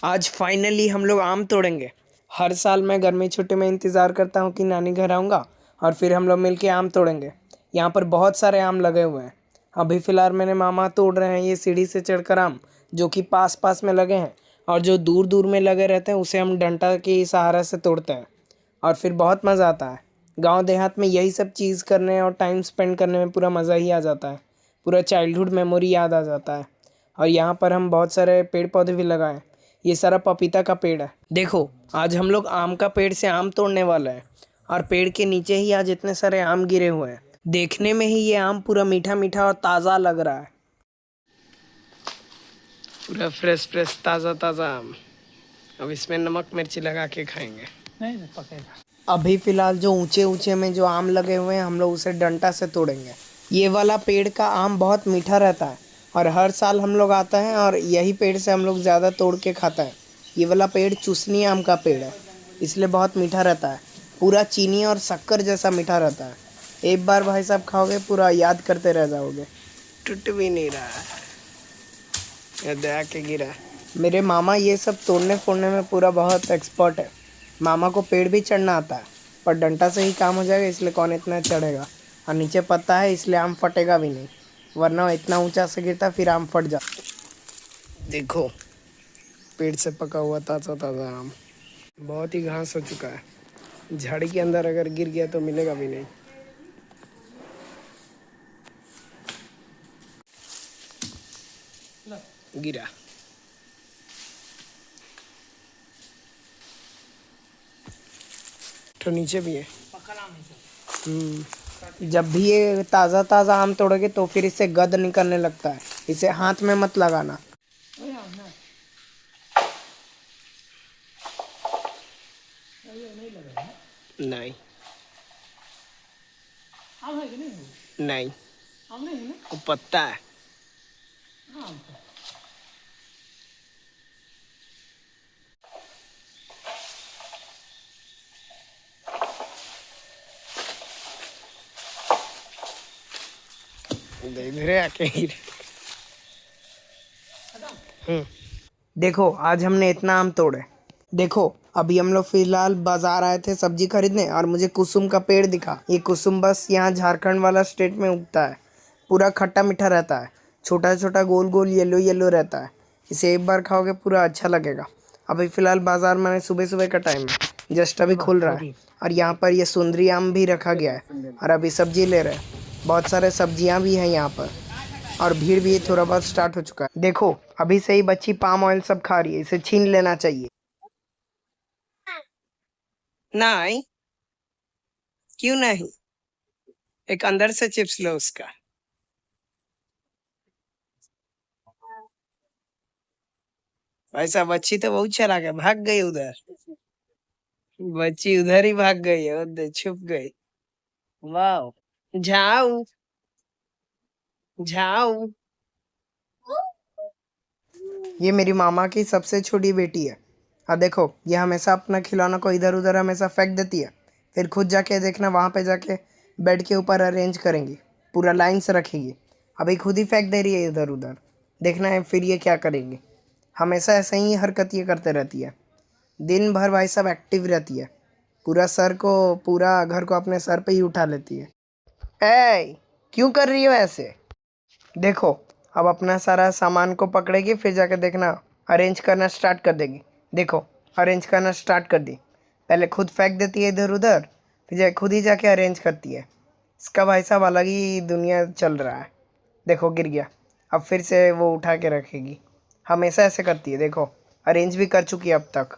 आज फाइनली हम लोग आम तोड़ेंगे। हर साल मैं गर्मी छुट्टी में इंतज़ार करता हूँ कि नानी घर आऊँगा और फिर हम लोग मिलके आम तोड़ेंगे। यहाँ पर बहुत सारे आम लगे हुए हैं। अभी फ़िलहाल मेरे मामा तोड़ रहे हैं ये सीढ़ी से चढ़कर आम, जो कि पास पास में लगे हैं। और जो दूर दूर में लगे रहते हैं उसे हम डंडा के सहारा से तोड़ते हैं और फिर बहुत मज़ा आता है। गांव देहात में यही सब चीज़ करने और टाइम स्पेंड करने में पूरा मज़ा ही आ जाता है। पूरा चाइल्डहुड मेमोरी याद आ जाता है। और यहाँ पर हम बहुत सारे पेड़ पौधे भी लगाए हैं। ये सारा पपीता का पेड़ है। देखो, आज हम लोग आम का पेड़ से आम तोड़ने वाले हैं और पेड़ के नीचे ही आज इतने सारे आम गिरे हुए हैं। देखने में ही ये आम पूरा मीठा मीठा और ताज़ा लग रहा है। पूरा फ्रेश फ्रेश ताज़ा ताज़ा आम। अब इसमें नमक मिर्ची लगा के खाएंगे। नहीं पकेगा। अभी फ़िलहाल जो ऊंचे ऊंचे में जो आम लगे हुए हैं हम लोग उसे डंडा से तोड़ेंगे। ये वाला पेड़ का आम बहुत मीठा रहता है और हर साल हम लोग आते हैं और यही पेड़ से हम लोग ज़्यादा तोड़ के खाते हैं। ये वाला पेड़ चूसनी आम का पेड़ है, इसलिए बहुत मीठा रहता है। पूरा चीनी और शक्कर जैसा मीठा रहता है। एक बार भाई साहब खाओगे पूरा याद करते रह जाओगे। टूट भी नहीं रहा है, ये दया के गिरा है। मेरे मामा ये सब तोड़ने फोड़ने में पूरा बहुत एक्सपर्ट है। मामा को पेड़ भी चढ़ना आता है, पर डंडा से ही काम हो जाएगा, इसलिए कौन इतना चढ़ेगा। और नीचे पत्ता है इसलिए आम फटेगा भी नहीं, वरना इतना ऊंचा से गिरता फिर आम फट जाता। देखो, पेड़ से पका हुआ ताज़ा ताज़ा आम। बहुत ही घास हो चुका है, झाड़ी के अंदर अगर गिर गया तो मिलेगा भी नहीं। गिरा। तो नीचे भी है। जब भी ये ताज़ा ताज़ा आम तोड़ोगे तो फिर इससे गंध निकलने लगता है, इसे हाथ में मत लगाना। नहीं नहीं, वो पत्ता है। इधर आके गिरे। देखो, आज हमने इतना आम तोड़े। देखो, अभी हम लोग फिलहाल बाजार आए थे सब्जी खरीदने और मुझे कुसुम का पेड़ दिखा। ये कुसुम बस यहाँ झारखंड वाला स्टेट में उगता है। पूरा खट्टा मीठा रहता है, छोटा छोटा गोल गोल येलो येलो रहता है। इसे एक बार खाओगे पूरा अच्छा लगेगा। अभी फ़िलहाल बाज़ार में सुबह सुबह का टाइम है, जस्ट अभी खुल रहा है। और यहाँ पर ये सुंदरी आम भी रखा गया है और अभी सब्जी ले रहे हैं। बहुत सारे सब्जियाँ भी हैं यहाँ पर और भीड़ भी थोड़ा बहुत स्टार्ट हो चुका है। देखो, अभी से ही बच्ची पाम ऑयल सब खा रही है, इसे छीन लेना चाहिए। नहीं, क्यों नहीं? एक अंदर से चिप्स लो उसका। वैसा बच्ची तो बहुत चला गया, भाग गई उधर। बच्ची उधर ही भाग गई है, उधर छुप गई। वाह। जाओ जाओ। ये मेरी मामा की सबसे छोटी बेटी है। देखो, ये हमेशा अपना खिलौना को इधर उधर हमेशा फेंक देती है, फिर खुद जाके देखना वहाँ पे जाके बेड के ऊपर अरेंज करेंगी, पूरा लाइन से रखेगी। अभी खुद ही फेंक दे रही है इधर उधर, देखना है फिर ये क्या करेगी। हमेशा ऐसे ही हरकत ये करते रहती है। दिन भर भाई साहब एक्टिव रहती है, पूरा घर को अपने सर पे ही उठा लेती है। ए, क्यों कर रही हो ऐसे? देखो, अब अपना सारा सामान को पकड़ेगी, फिर जाके देखना अरेंज करना स्टार्ट कर देगी। देखो, अरेंज करना स्टार्ट कर दी। पहले खुद फेंक देती है इधर उधर, फिर खुद ही जाके अरेंज करती है। इसका भाई साहब अलग ही दुनिया चल रहा है। देखो, गिर गया, अब फिर से वो उठा के रखेगी। हमेशा ऐसे करती है। देखो, अरेंज भी कर चुकी है अब तक।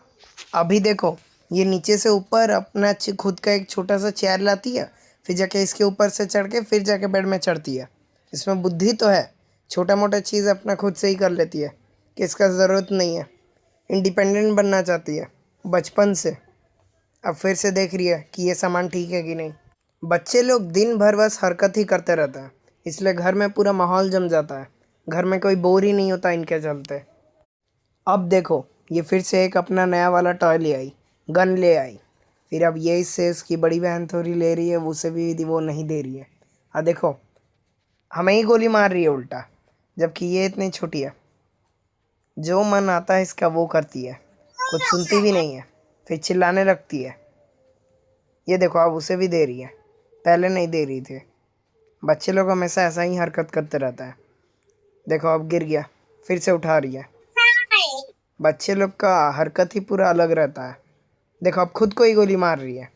अभी देखो, ये नीचे से ऊपर अपना खुद का एक छोटा सा चेयर लाती है, फिर जाके इसके ऊपर से चढ़ के फिर जाके बेड में चढ़ती है। इसमें बुद्धि तो है, छोटा मोटा चीज़ अपना खुद से ही कर लेती है, कि इसका ज़रूरत नहीं है। इंडिपेंडेंट बनना चाहती है बचपन से। अब फिर से देख रही है कि ये सामान ठीक है कि नहीं। बच्चे लोग दिन भर बस हरकत ही करते रहते हैं, इसलिए घर में पूरा माहौल जम जाता है। घर में कोई बोर ही नहीं होता इनके चलते। अब देखो, ये फिर से एक अपना नया वाला टॉय ले आई, गन ले आई। फिर अब ये इससे उसकी बड़ी बहन थोड़ी ले रही है, उसे भी वो नहीं दे रही है। देखो, हमें ही गोली मार रही है उल्टा, जबकि ये इतनी छोटी है। जो मन आता है इसका वो करती है, कुछ सुनती भी नहीं है, फिर चिल्लाने लगती है। ये देखो अब उसे भी दे रही है, पहले नहीं दे रही थी। बच्चे लोग हमेशा ऐसा ही हरकत करते रहता है। देखो अब गिर गया, फिर से उठा रही है। बच्चे लोग का हरकत ही पूरा अलग रहता है। देखो अब खुद को ही गोली मार रही है।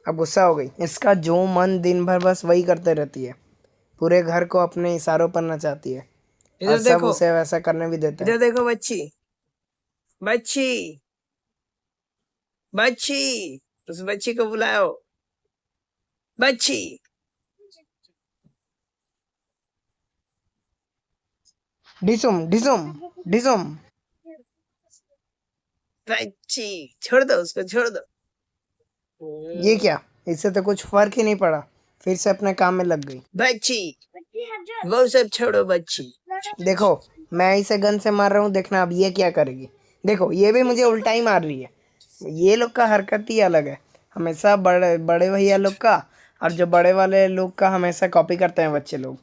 अब गुस्सा हो गई। इसका जो मन दिन भर बस वही करते रहती है, पूरे घर को अपने इशारों पर नचाती है और इधर सब देखो, उसे वैसा करने भी देते हैं। इधर देखो बच्ची, बच्ची, बच्ची, उस बच्ची को बुलाओ, बच्ची। डिसुम डिसुम डिसुम। बच्ची, छोड़ दो उसको, छोड़ दो। ये क्या, इससे तो कुछ फर्क ही नहीं पड़ा, फिर से अपने काम में लग गई। बच्ची, वो सब छोड़ो बच्ची। देखो मैं इसे गन से मार रहा हूँ, देखना अब ये क्या करेगी। देखो ये भी मुझे उल्टा ही मार रही है। ये लोग का हरकत ही अलग है, हमेशा बड़े बड़े भैया लोग का और जो बड़े वाले लोग का हमेशा कॉपी करते हैं बच्चे लोग।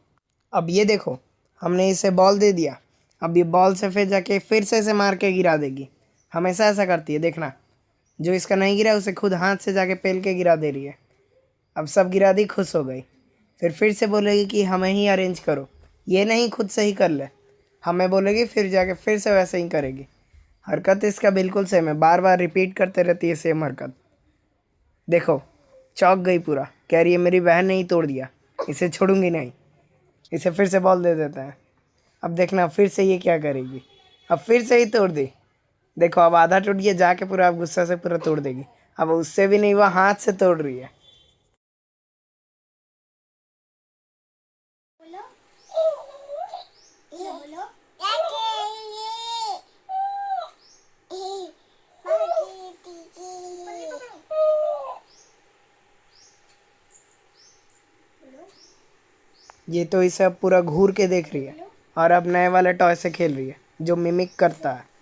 अब ये देखो, हमने इसे बॉल दे दिया, अब ये बॉल से फिर जाके फिर से इसे मार के गिरा देगी। हमेशा ऐसा करती है, देखना। जो इसका नहीं गिरा उसे खुद हाथ से जाके पेल के गिरा दे रही है। अब सब गिरा दी, खुश हो गई। फिर से बोलेगी कि हमें ही अरेंज करो, ये नहीं खुद से ही कर ले। हमें बोलेगी, फिर जाके फिर से वैसे ही करेगी। हरकत इसका बिल्कुल सेम है, बार बार रिपीट करते रहती है सेम हरकत। देखो चौंक गई पूरा, कह रही है मेरी बहन ने ही तोड़ दिया, इसे छोड़ूंगी नहीं। इसे फिर से बॉल दे देता है। अब देखना फिर से ये क्या करेगी, अब फिर से ही तोड़ दी। देखो अब आधा टूट गया, जाके पूरा अब गुस्सा से पूरा तोड़ देगी। अब उससे भी नहीं हुआ, हाथ से तोड़ रही है। ये तो इसे अब पूरा घूर के देख रही है और अब नए वाले टॉय से खेल रही है जो मिमिक करता है।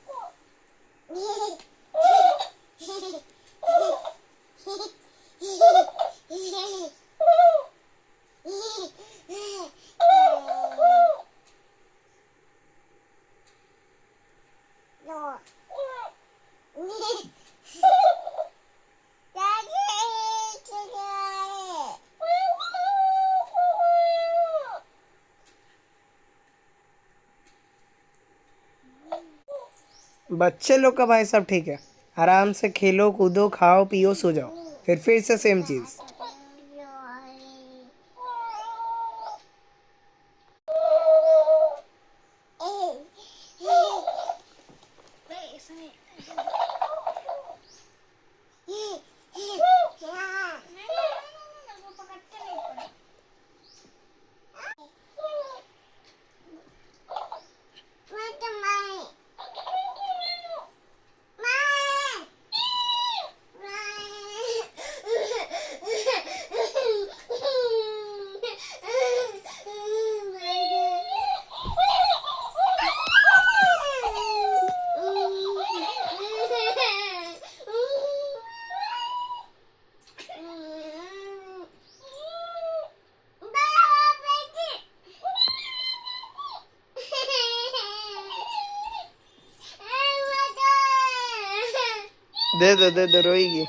बच्चे लोग का भाई सब ठीक है, आराम से खेलो कूदो खाओ पियो सो जाओ, फिर से सेम चीज़। दे दो रोएगी।